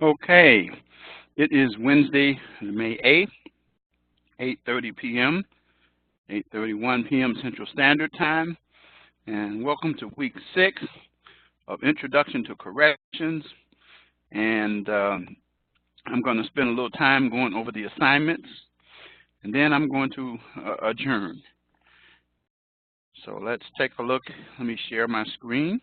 Okay, it is Wednesday, May 8th, 8:30 p.m., 8:31 p.m. Central Standard Time, and welcome to week 6 of Introduction to Corrections. And I'm going to spend a little time going over the assignments, and then I'm going to adjourn. So let's take a look. Let me share my screen.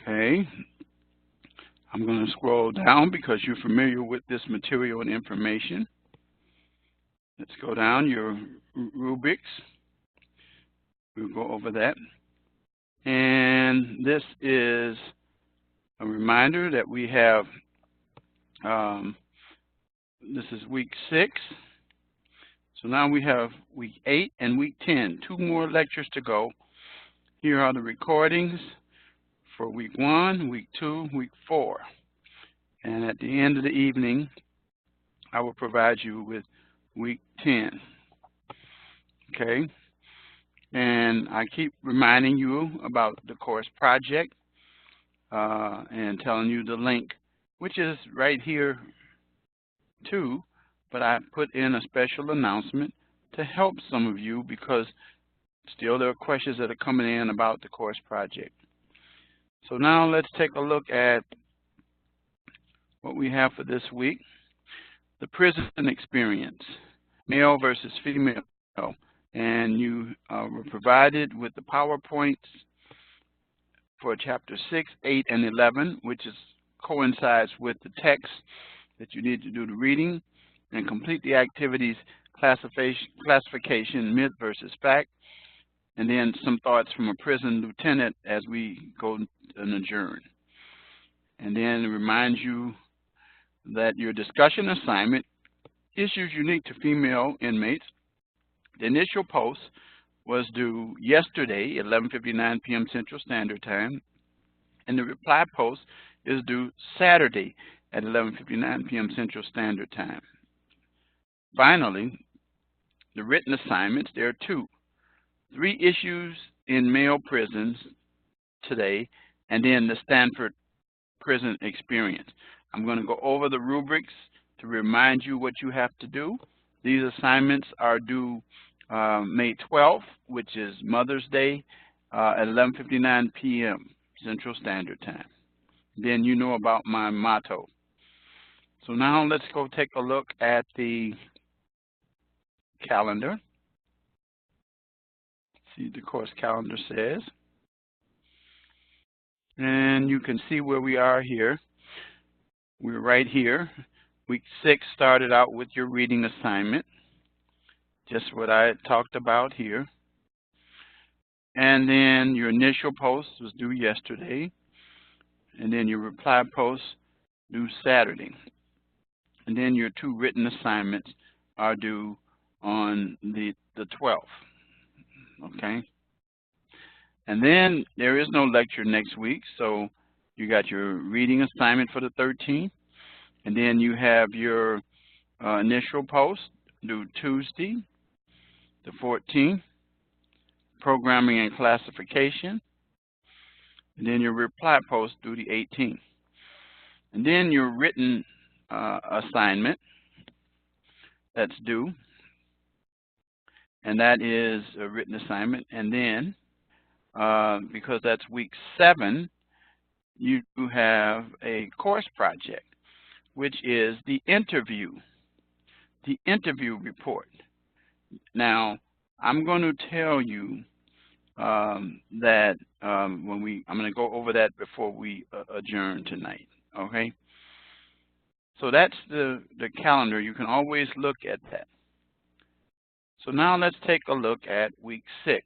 Okay, I'm going to scroll down because you're familiar with this material and information. Let's go down your rubrics. We'll go over that. And this is a reminder that we have, this is week 6. So now we have week 8 and week 10, 2 more lectures to go. Here are the recordings for week 1, week 2, week 4. And at the end of the evening, I will provide you with week 10. Okay? And I keep reminding you about the course project and telling you the link, which is right here too, but I put in a special announcement to help some of you because still there are questions that are coming in about the course project. So now let's take a look at what we have for this week. The prison experience, male versus female. And you were provided with the PowerPoints for chapter 6, 8, and 11, which coincides with the text that you need to do the reading and complete the activities classification, myth versus fact, and then some thoughts from a prison lieutenant as we go and adjourn. And then remind you that your discussion assignment, issues unique to female inmates. The initial post was due yesterday, 11:59 p.m. Central Standard Time, and the reply post is due Saturday at 11:59 p.m. Central Standard Time. Finally, the written assignments, there are 2. 3 issues in male prisons today, and then the Stanford prison experience. I'm going to go over the rubrics to remind you what you have to do. These assignments are due May 12th, which is Mother's Day, at 11:59 p.m. Central Standard Time. Then you know about my motto. So now let's go take a look at the calendar. See the course calendar says. And you can see where we are here. We're right here. Week 6 started out with your reading assignment, just what I had talked about here. And then your initial post was due yesterday. And then your reply post due Saturday. And then your 2 written assignments are due on the 12th. Okay? And then there is no lecture next week, so you got your reading assignment for the 13th. And then you have your initial post due Tuesday, the 14th, programming and classification. And then your reply post due the 18th. And then your written assignment that's due, and that is a written assignment. And then, because that's week 7, you have a course project, which is the interview report. Now, I'm going to tell you that I'm going to go over that before we adjourn tonight. Okay? So that's the calendar. You can always look at that. So now let's take a look at week 6.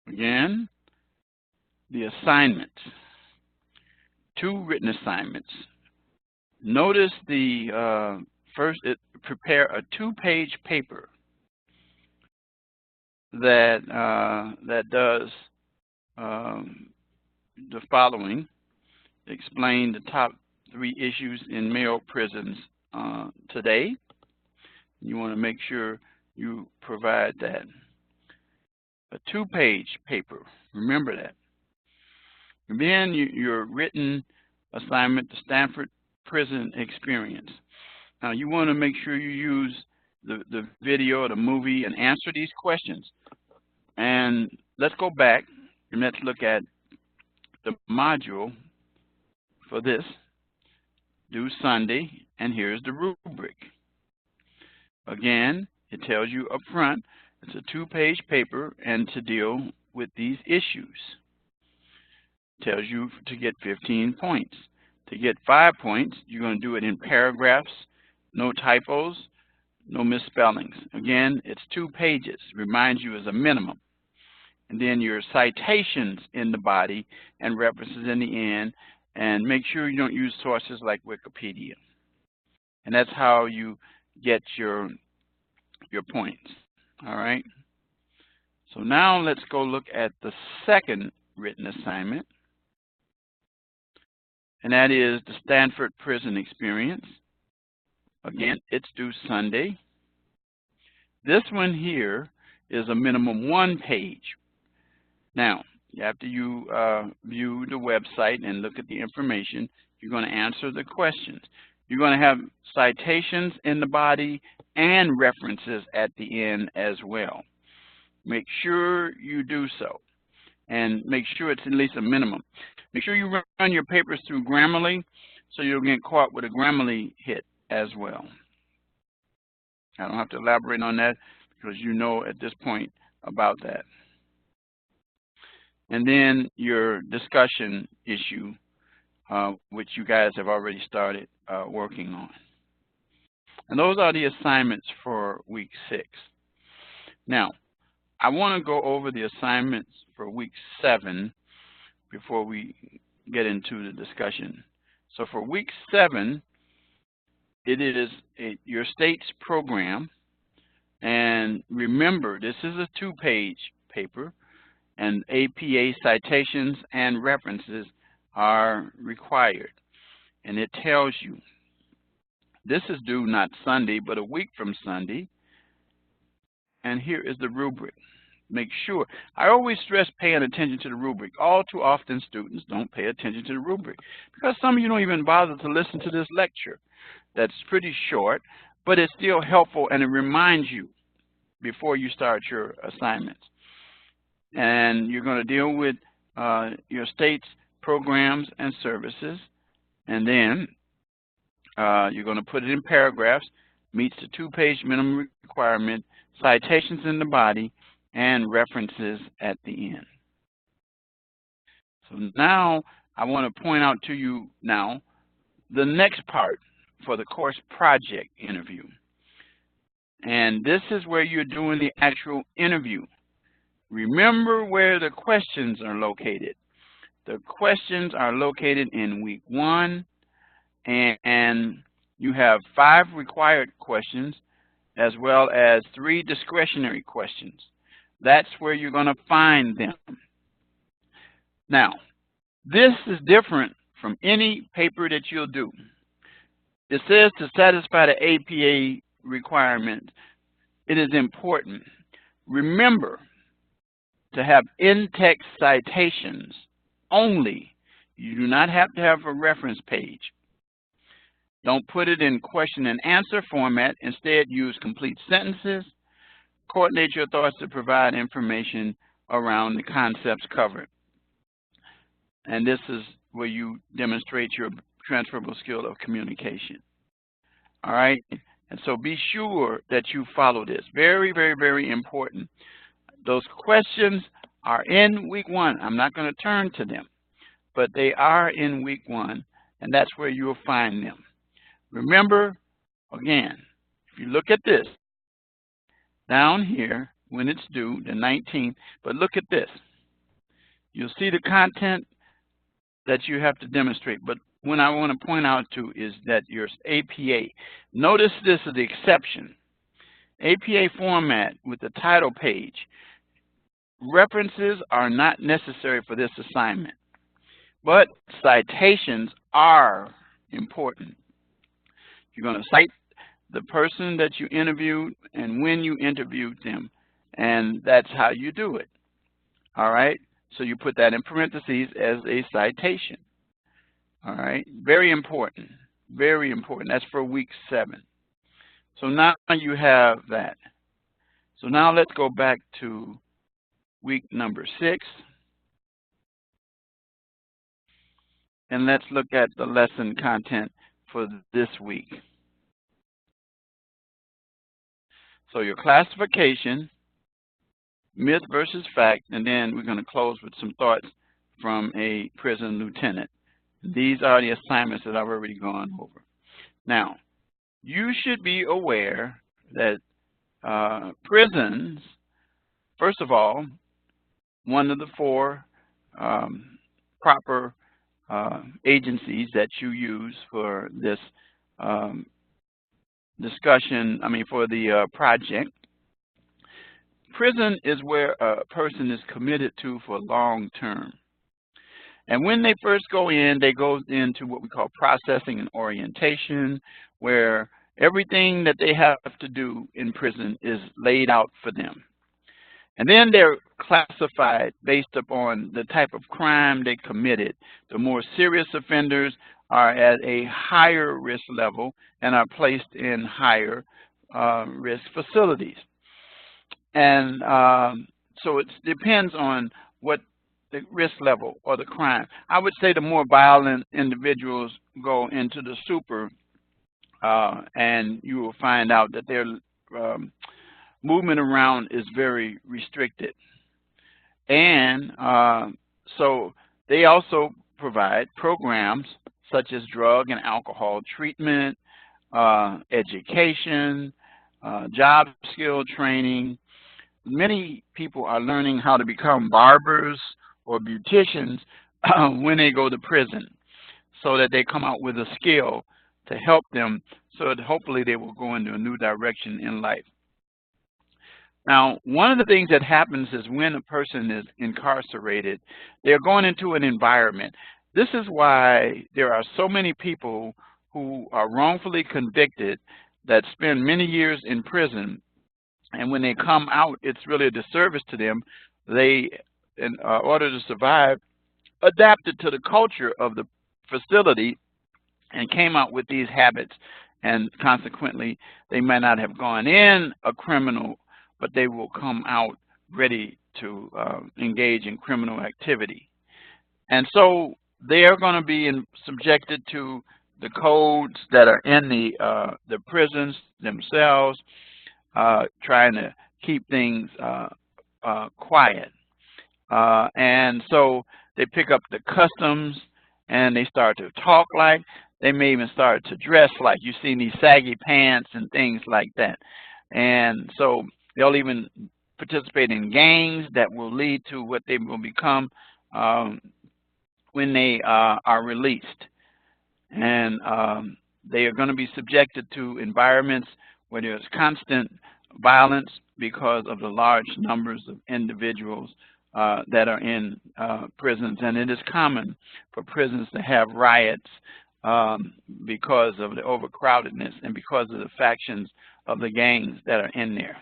Again, the assignments. 2 written assignments. Notice the first, prepare a 2-page paper that does the following: explain the top 3 issues in male prisons today, You want to make sure you provide that. A 2-page paper, remember that. And then your written assignment, the Stanford Prison Experience. Now you want to make sure you use the video or the movie and answer these questions. And let's go back and let's look at the module for this, due Sunday, and here's the rubric. Again, it tells you up front, it's a 2-page paper and to deal with these issues. It tells you to get 15 points. To get 5 points, you're going to do it in paragraphs, no typos, no misspellings. Again, it's 2 pages, reminds you as a minimum. And then your citations in the body and references in the end, and make sure you don't use sources like Wikipedia. And that's how you get your points. All right. So now let's go look at the second written assignment, and that is the Stanford Prison Experience. Again, it's due Sunday. This one here is a minimum 1 page. Now, after you view the website and look at the information, you're going to answer the questions. You're going to have citations in the body and references at the end as well. Make sure you do so, and make sure it's at least a minimum. Make sure you run your papers through Grammarly so you'll get caught with a Grammarly hit as well. I don't have to elaborate on that because you know at this point about that. And then your discussion issue, which you guys have already started working on. And those are the assignments for week 6. Now, I want to go over the assignments for week 7 before we get into the discussion. So for week 7, it is your state's program. And remember, this is a 2-page paper, and APA citations and references are required. And it tells you, this is due not Sunday, but a week from Sunday. And here is the rubric. Make sure. I always stress paying attention to the rubric. All too often, students don't pay attention to the rubric because some of you don't even bother to listen to this lecture. That's pretty short, but it's still helpful, and it reminds you before you start your assignments. And you're going to deal with your state's programs and services, and then you're going to put it in paragraphs, meets the 2-page minimum requirement, citations in the body, and references at the end. So now I want to point out to you now the next part for the course project interview. And this is where you're doing the actual interview. Remember where the questions are located. The questions are located in week 1, and you have 5 required questions as well as 3 discretionary questions. That's where you're going to find them. Now, this is different from any paper that you'll do. It says to satisfy the APA requirement, it is important. Remember to have in-text citations only. You do not have to have a reference page. Don't put it in question and answer format. Instead, use complete sentences. Coordinate your thoughts to provide information around the concepts covered. And this is where you demonstrate your transferable skill of communication. All right? And so be sure that you follow this. Very, very, very important. Those questions are in week 1. I'm not going to turn to them, but they are in week 1, and that's where you'll find them. Remember, again, if you look at this, down here, when it's due, the 19th, but look at this. You'll see the content that you have to demonstrate, but what I want to point out to is that your APA, notice this is the exception. APA format with the title page, references are not necessary for this assignment, but citations are important. You're going to cite the person that you interviewed and when you interviewed them, and that's how you do it. All right? So you put that in parentheses as a citation. All right? Very important. Very important. That's for week 7. So now you have that. So now let's go back to week number 6. And let's look at the lesson content for this week. So your classification, myth versus fact, and then we're going to close with some thoughts from a prison lieutenant. These are the assignments that I've already gone over. Now, you should be aware that prisons, first of all, one of the 4 proper agencies that you use for this discussion, for the project. Prison is where a person is committed to for long term. And when they first go in, they go into what we call processing and orientation, where everything that they have to do in prison is laid out for them. And then they're classified based upon the type of crime they committed. The more serious offenders are at a higher risk level and are placed in higher risk facilities. And so it depends on what the risk level or the crime. I would say the more violent individuals go into the super, and you will find out that their movement around is very restricted. And so they also provide programs such as drug and alcohol treatment, education, job skill training. Many people are learning how to become barbers or beauticians when they go to prison, so that they come out with a skill to help them, so that hopefully they will go into a new direction in life. Now, one of the things that happens is when a person is incarcerated, they're going into an environment. This is why there are so many people who are wrongfully convicted that spend many years in prison, and when they come out, it's really a disservice to them. They, in order to survive, adapted to the culture of the facility and came out with these habits, and consequently, they may not have gone in a criminal, but they will come out ready to engage in criminal activity. And so they are going to be subjected to the codes that are in the prisons themselves, trying to keep things quiet. And so they pick up the customs and they start to talk like, they may even start to dress like. You've seen these saggy pants and things like that. And so they'll even participate in gangs that will lead to what they will become when they are released. And they are going to be subjected to environments where there's constant violence because of the large numbers of individuals that are in prisons. And it is common for prisons to have riots because of the overcrowdedness and because of the factions of the gangs that are in there.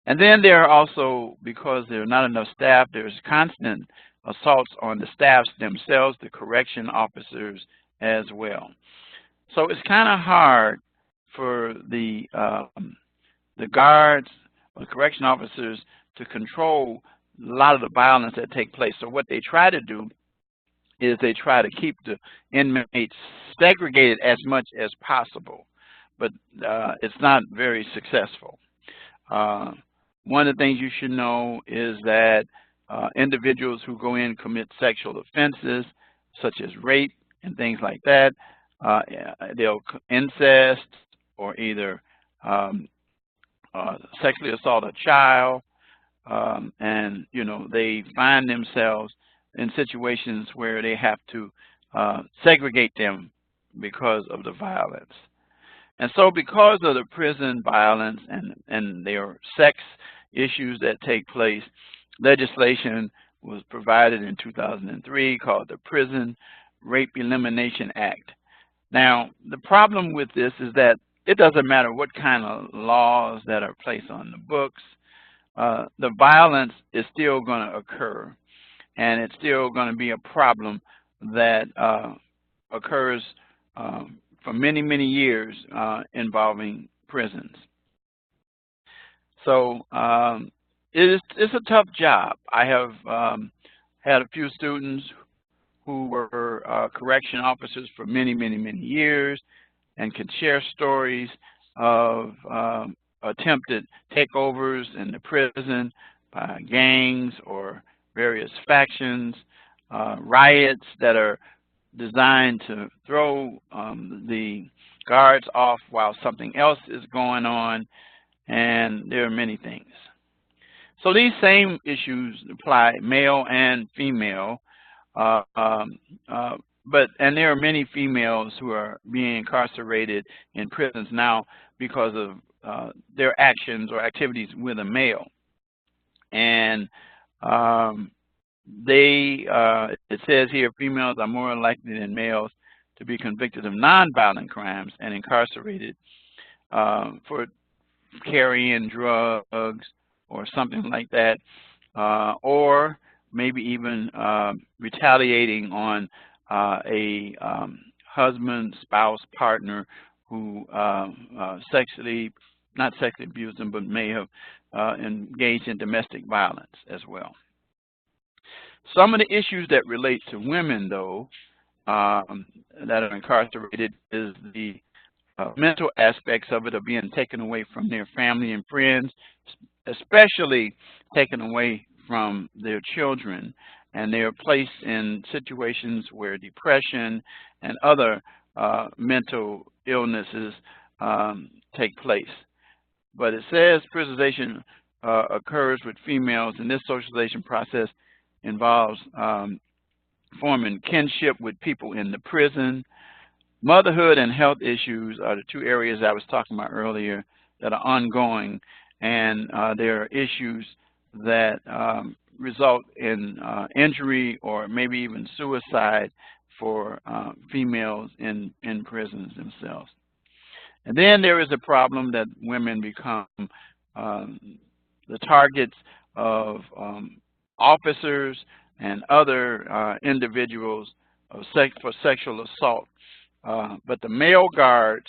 And then there are also, because there are not enough staff, there's constant assaults on the staffs themselves, the correction officers as well. So it's kind of hard for the guards or correction officers to control a lot of the violence that take place. So what they try to do is they try to keep the inmates segregated as much as possible, but it's not very successful. One of the things you should know is that individuals who go in commit sexual offenses, such as rape and things like that, they'll incest or either sexually assault a child, and they find themselves in situations where they have to segregate them because of the violence. And so because of the prison violence and their sex issues that take place, legislation was provided in 2003 called the Prison Rape Elimination Act. Now, the problem with this is that it doesn't matter what kind of laws that are placed on the books, the violence is still going to occur, and it's still going to be a problem that occurs for many, many years involving prisons. So it's a tough job. I have had a few students who were correction officers for many, many, many years and can share stories of attempted takeovers in the prison by gangs or various factions, riots that are designed to throw the guards off while something else is going on, and there are many things. So these same issues apply male and female, and there are many females who are being incarcerated in prisons now because of their actions or activities with a male. And it says here, females are more likely than males to be convicted of nonviolent crimes and incarcerated for carrying drugs or something like that, or maybe even retaliating on a husband, spouse, partner who not sexually abused them, but may have engaged in domestic violence as well. Some of the issues that relate to women, though, that are incarcerated is the mental aspects of it, of being taken away from their family and friends, especially taken away from their children, and they are placed in situations where depression and other mental illnesses take place. But it says prisonization occurs with females, and this socialization process involves forming kinship with people in the prison. Motherhood and health issues are the two areas I was talking about earlier that are ongoing, and there are issues that result in injury or maybe even suicide for females in prisons themselves. And then there is a problem that women become the targets of officers and other individuals for sexual assault. But the male guards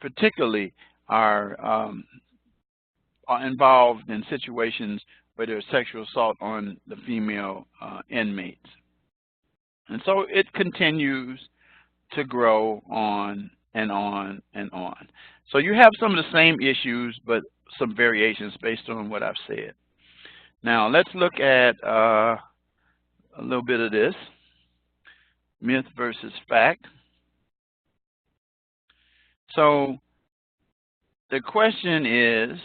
particularly are involved in situations where there's sexual assault on the female inmates. And so it continues to grow on and on and on. So you have some of the same issues, but some variations based on what I've said. Now let's look at a little bit of this, myth versus fact. So the question is,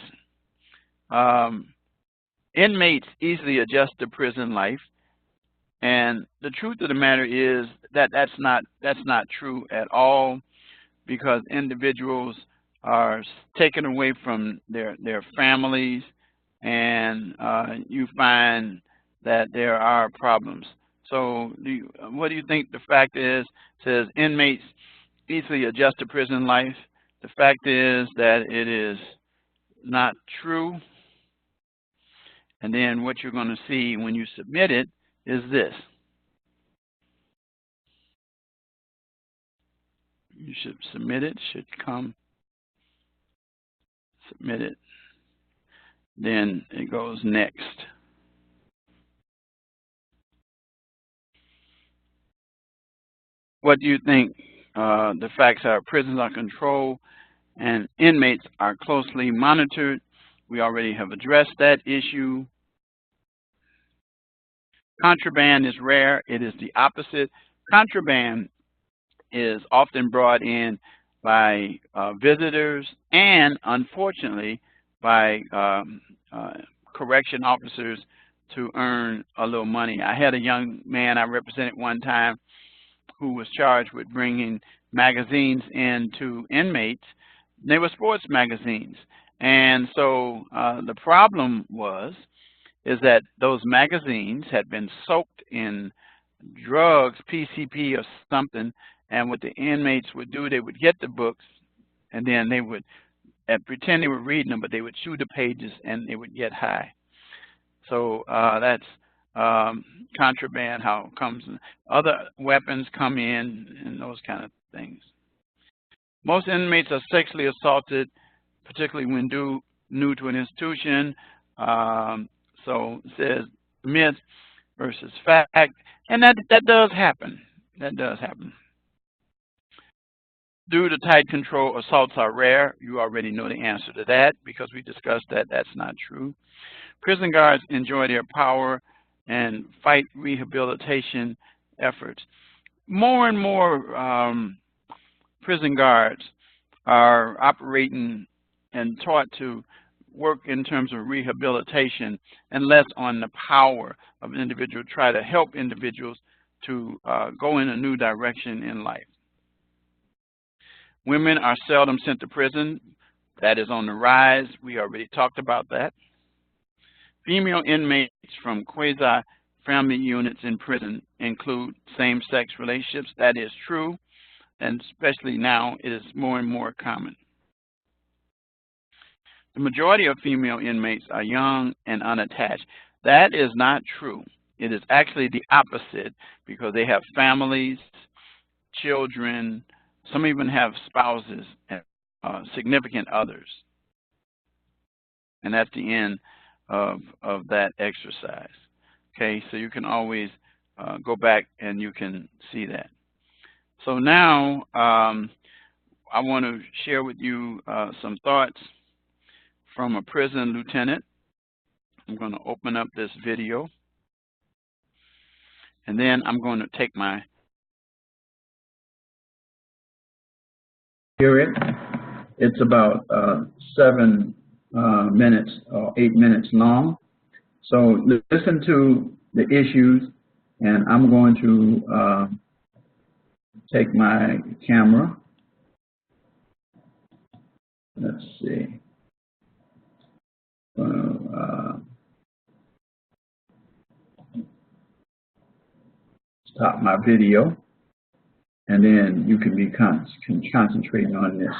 inmates easily adjust to prison life, and the truth of the matter is that that's not true at all, because individuals are taken away from their families, and you find that there are problems. So what do you think the fact is? It says inmates easily adjust to prison life. The fact is that it is not true. And then what you're going to see when you submit it is this. You should submit it, should come, submit it. Then it goes next. What do you think the facts are? Prisons are controlled and inmates are closely monitored. We already have addressed that issue. Contraband is rare. It is the opposite. Contraband is often brought in by visitors and, unfortunately, by correction officers to earn a little money. I had a young man I represented one time who was charged with bringing magazines in to inmates. They were sports magazines. And so the problem is that those magazines had been soaked in drugs, PCP or something, And what the inmates would do, they would get the books, and then they would pretend they were reading them, but they would chew the pages and they would get high. So that's contraband, how it comes. Other weapons come in and those kind of things. Most inmates are sexually assaulted, particularly when new to an institution. So it says myth versus fact, and that does happen. That does happen. Due to tight control, assaults are rare. You already know the answer to that because we discussed that. That's not true. Prison guards enjoy their power and fight rehabilitation efforts. More and more prison guards are operating and taught to work in terms of rehabilitation and less on the power of an individual, try to help individuals to go in a new direction in life. Women are seldom sent to prison. That is on the rise. We already talked about that. Female inmates from quasi-family units in prison include same-sex relationships. That is true, and especially now it is more and more common. The majority of female inmates are young and unattached. That is not true. It is actually the opposite because they have families, children, some even have spouses and significant others. And that's the end of that exercise. Okay, so you can always go back and you can see that. So now I want to share with you some thoughts from a prison lieutenant. I'm going to open up this video, and then I'm going to take my period. It's about 7 minutes or 8 minutes long. So listen to the issues, and I'm going to take my camera. Let's see. Stop my video, and then you can be concentrating on this.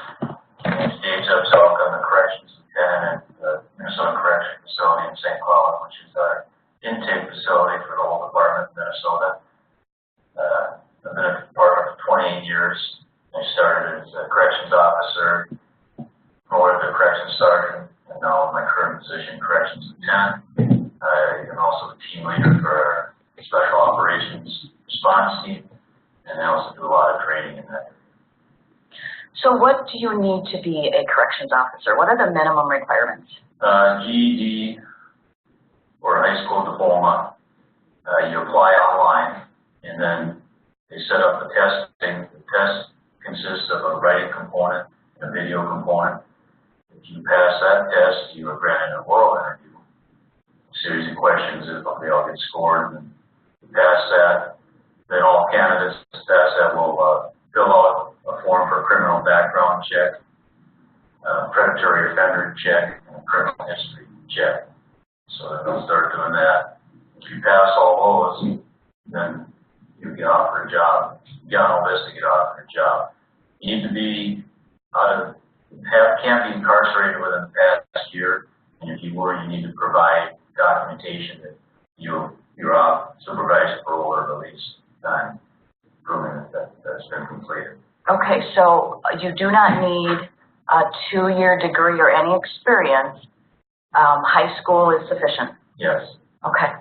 Steve Zubzok, I'm the corrections lieutenant at the Minnesota Correctional Facility in St. Cloud, which is our intake facility for the whole department of Minnesota. I've been at the department for 28 years. I started as a corrections officer, promoted to corrections sergeant, and now in my current position, corrections lieutenant. I am also the team leader for our special operations response team, and I also do a lot of training in that. So what do you need to be a corrections officer? What are the minimum requirements? GED or high school diploma. You apply online, and then they set up the testing. The test consists of a writing component and a video component. If you pass that test, you are granted an oral interview. A series of questions, they all get scored, and you pass that. Then all candidates pass that will fill out a form for a criminal background check, predatory offender check, and a criminal history check. So then they'll start doing that. If you pass all those, then you get offered a job. You get on a list to get offered a job. You need to be can't be incarcerated within the past year, and if you were, you need to provide documentation that you're off supervised parole or release time, proving that that's been completed. Okay, so you do not need a 2-year degree or any experience. High school is sufficient. Yes. Okay.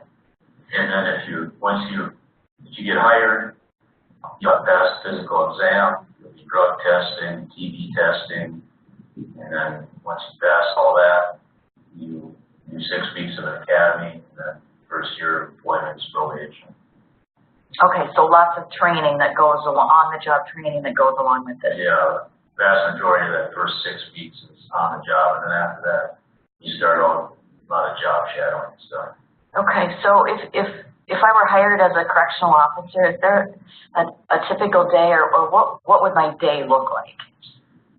And then once you get hired, you have to pass physical exam, drug testing, TB testing, and then once you pass all that, you do 6 weeks of an academy, and then first year of employment is probation. Okay, so lots of training that goes along, on-the-job training that goes along with this. Yeah, vast majority of that first 6 weeks is on the job, and then after that, you start on a lot of job shadowing stuff. Okay, so if I were hired as a correctional officer, is there a typical day, or what would my day look like?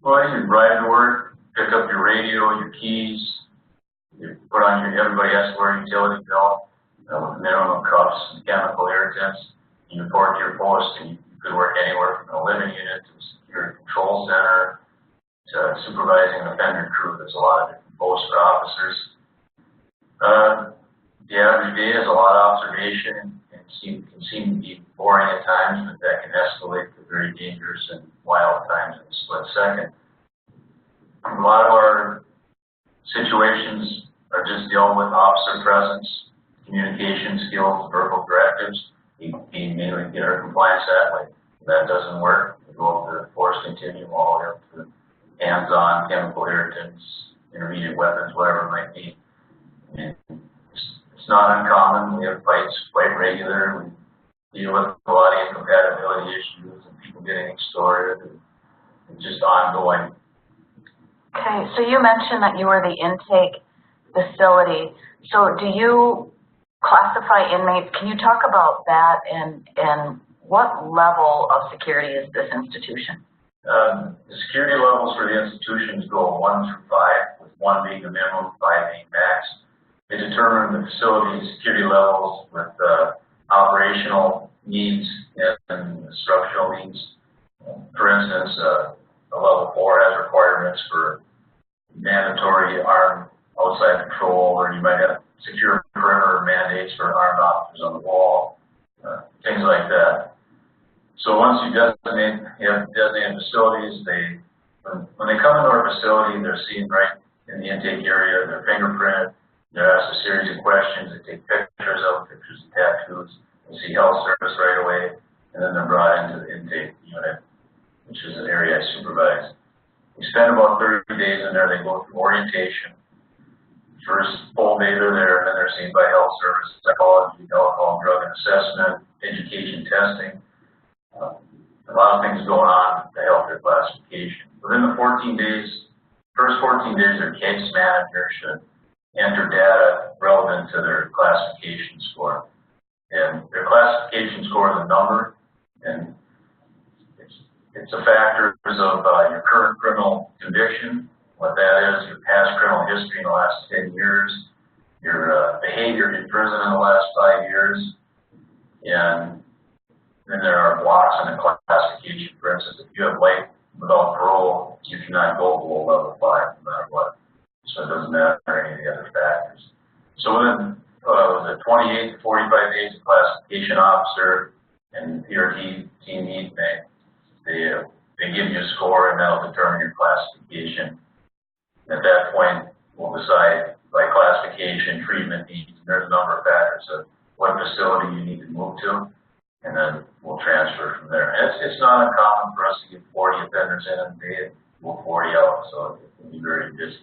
Well, you drive to work, pick up your radio, your keys, you put on everybody has to wear a utility belt with minimum cuffs and chemical irritants. You report to your post and you could work anywhere from a living unit to a security control center to supervising an offender crew. There's a lot of different posts for officers. The average day is a lot of observation and can seem to be boring at times, but that can escalate to very dangerous and wild times in a split second. A lot of our situations are just dealing with officer presence, communication skills, verbal directives. We immediately get our compliance that way. If that doesn't work, we go up to the force continuum all the way up to hands-on, chemical irritants, intermediate weapons, whatever it might be. And it's not uncommon. We have fights quite regular. We deal with a lot of incompatibility issues and people getting extorted and just ongoing. Okay, so you mentioned that you were the intake facility. So do you classify inmates? Can you talk about that and what level of security is this institution? The security levels for the institutions go 1 through 5, with 1 being the minimum, 5 being max. They determine the facility's security levels with operational needs and structural needs. For instance, a level 4 has requirements for mandatory armed outside patrol, or you might have secure perimeter mandates for armed officers on the wall, things like that. So once you have designated facilities, when they come into our facility, they're seen right in the intake area, they're fingerprinted, they're asked a series of questions, they take pictures of tattoos, they see health service right away, and then they're brought into the intake unit, which is an area I supervise. We spend about 30 days in there. They go through orientation. First full day they're there, and then they're seen by health service, psychology, alcohol, drug and assessment, education testing. A lot of things going on to help their classification. Within the 14 days, first 14 days, their case manager should enter data relevant to their classification score. And their classification score is a number, and it's a factor of your current criminal conviction, what that is, your past criminal history in the last 10 years, your behavior in prison in the last 5 years, and then there are blocks in the classification. For instance, if you have life without parole, you cannot go below level 5 no matter what. So it doesn't matter any of the other factors. So within the 28 to 45 days, the classification officer and PRT team meet, they give you a score, and that'll determine your classification. At that point, we'll decide by classification, treatment needs. There's a number of factors of what facility you need to move to, and then we'll transfer from there. And it's not uncommon for us to get 40 offenders in a day and go 40 out, so it can be very busy.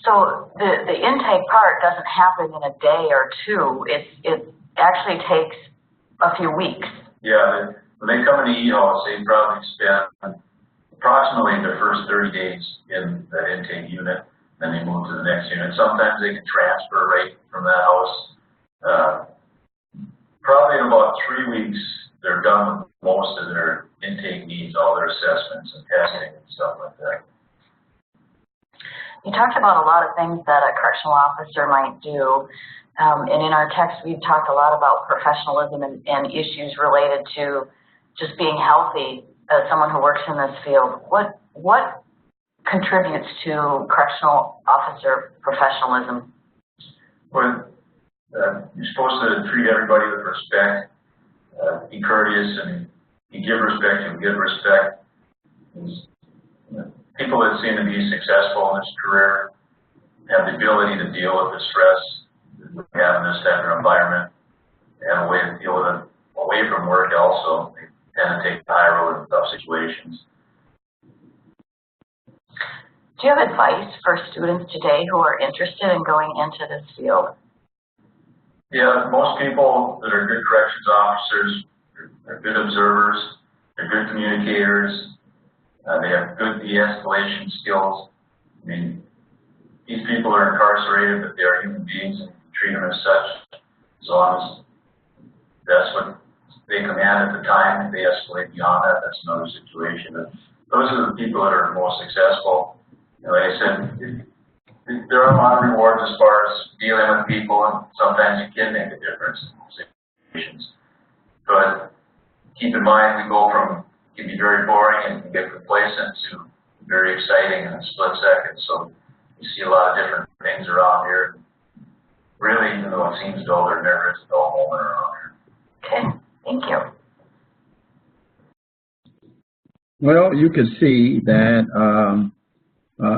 So the intake part doesn't happen in a day or two. It actually takes a few weeks. Yeah, when they come into E-House, they probably spend approximately their first 30 days in that intake unit, then they move to the next unit. Sometimes they can transfer right from that house. Probably in about 3 weeks, they're done with most of their intake needs, all their assessments and testing and stuff like that. You talked about a lot of things that a correctional officer might do, and in our text we've talked a lot about professionalism and issues related to just being healthy as someone who works in this field. What contributes to correctional officer professionalism? Well, you're supposed to treat everybody with respect, be courteous, and you give respect, you give respect. People that seem to be successful in this career have the ability to deal with the stress that we have in this type of environment. They have a way to deal with it away from work also. They tend to take the high road in tough situations. Do you have advice for students today who are interested in going into this field? Yeah, most people that are good corrections officers are good observers, they're good communicators, they have good de-escalation skills. I mean, these people are incarcerated, but they are human beings, and treat them as such. As long as that's what they command at the time, if they escalate beyond that, that's another situation. But those are the people that are most successful. And like I said, there are a lot of rewards as far as dealing with people, and sometimes it can make a difference in situations. But keep in mind we go from can be very boring and can get complacent to very exciting in a split second. So you see a lot of different things around here. Really, even though it seems dull, there never is a dull moment around here. Okay, thank you. Well, you can see that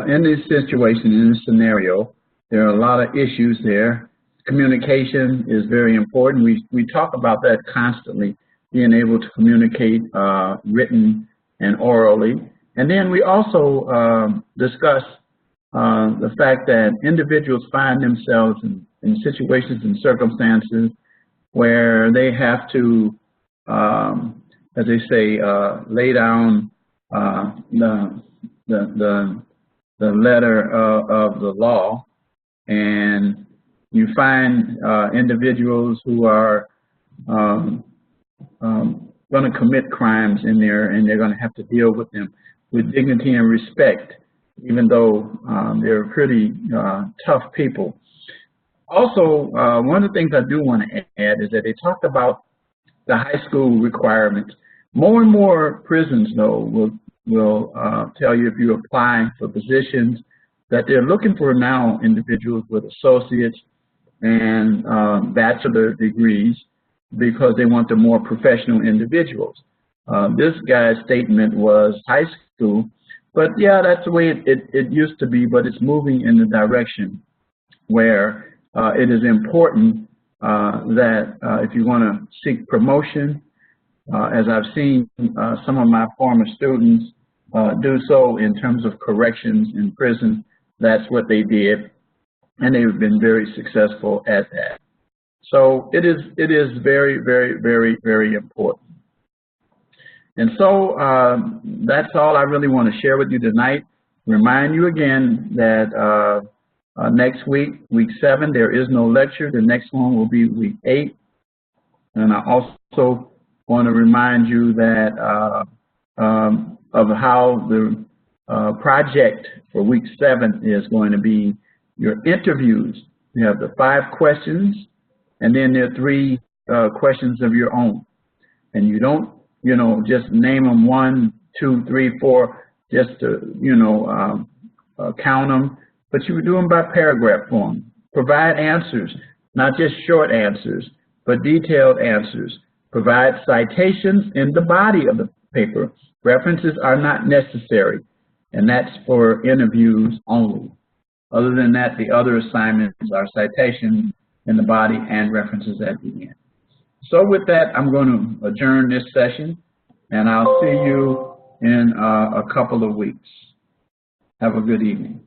in this situation, in this scenario, there are a lot of issues there. Communication is very important. We talk about that constantly, being able to communicate written and orally. And then we also discuss the fact that individuals find themselves in situations and circumstances where they have to, as they say, lay down the letter of the law, and you find individuals who are going to commit crimes in there, and they're going to have to deal with them with dignity and respect, even though they're pretty tough people. Also, one of the things I do want to add is that they talked about the high school requirements. More and more prisons, though, will tell you if you apply for positions that they're looking for now individuals with associates and bachelor degrees because they want the more professional individuals. This guy's statement was high school, but yeah, that's the way it used to be, but it's moving in the direction where it is important that if you want to seek promotion, as I've seen some of my former students do so in terms of corrections in prison, that's what they did, and they've been very successful at that. So it is very, very, very, very important. And so that's all I really want to share with you tonight. Remind you again that next week, week 7, there is no lecture. The next one will be week 8. And I also want to remind you that of how the project for week 7 is going to be your interviews. You have the 5 questions, and then there are 3 questions of your own. And you don't, just name them 1, 2, 3, 4, just to, count them, but you would do them by paragraph form. Provide answers, not just short answers, but detailed answers. Provide citations in the body of the paper. References are not necessary, and that's for interviews only. Other than that, the other assignments are citations in the body and references at the end. So with that, I'm going to adjourn this session, and I'll see you in a couple of weeks. Have a good evening.